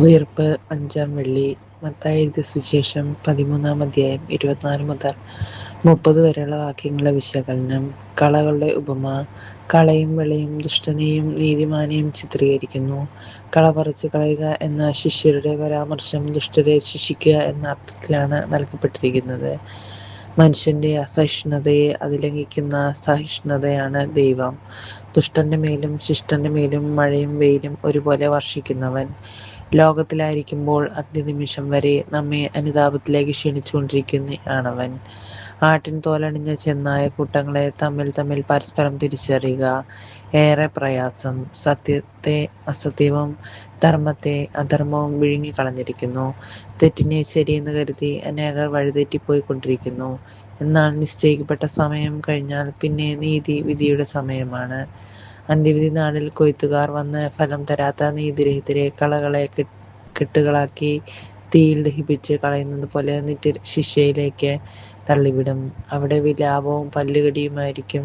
ഉയിർപ്പ് അഞ്ചാം വെള്ളി. മത്തായി എഴുതിയ സുവിശേഷം 13-ാം അധ്യായം 24 മുതൽ 30 വരെയുള്ള വാക്യങ്ങളുടെ വിശകലനം. കളകളുടെ ഉപമ. കളയും വിളയും ദുഷ്ടനെയും നീതിമാനെയും ചിത്രീകരിക്കുന്നു. കള പറിച്ചു കളയുക എന്ന ശിഷ്യരുടെ പരാമർശം ദുഷ്ടരെ ശിക്ഷിക്കുക എന്ന അർത്ഥത്തിലാണ് നൽകപ്പെട്ടിരിക്കുന്നത്. മനുഷ്യന്റെ അസഹിഷ്ണുതയെ അതിലംഘിക്കുന്ന സഹിഷ്ണുതയാണ് ദൈവം. ദുഷ്ടന്റെ മേലും ശിഷ്ടന്റെ മേലും മഴയും വെയിലും ഒരുപോലെ വർഷിക്കുന്നവൻ. ലോകത്തിലായിരിക്കുമ്പോൾ അന്ത്യനിമിഷം വരെ നമ്മെ അനുതാപത്തിലേക്ക് ക്ഷണിച്ചുകൊണ്ടിരിക്കുന്നയാണവൻ. ആട്ടിൻ തോലണിഞ്ഞ ചെന്നായ കൂട്ടങ്ങളെ തമ്മിൽ തമ്മിൽ പരസ്പരം തിരിച്ചറിയുക ഏറെ പ്രയാസം. സത്യത്തെ അസത്യവും ധർമ്മത്തെ അധർമ്മവും വിഴുങ്ങിക്കളഞ്ഞിരിക്കുന്നു. തെറ്റിനെ ശരിയെന്ന് കരുതി അനേകർ വഴിതെറ്റിപ്പോയിക്കൊണ്ടിരിക്കുന്നു. എന്നാൽ നിശ്ചയിക്കപ്പെട്ട സമയം കഴിഞ്ഞാൽ പിന്നെ വിധിയുടെ സമയമാണ്. അന്ത്യവിധി നാളിൽ കൊയ്ത്തുകാർ വന്ന് ഫലം തരാത്ത നീതിരഹിതരെ കളകളെ കെട്ടുകളാക്കി തീയിൽ ദഹിപ്പിച്ച് കളയുന്നത് പോലെ നിത്യശിക്ഷയിലേക്ക് തള്ളിവിടും. അവിടെ വിലാപവും പല്ലുകടിയുമായിരിക്കും.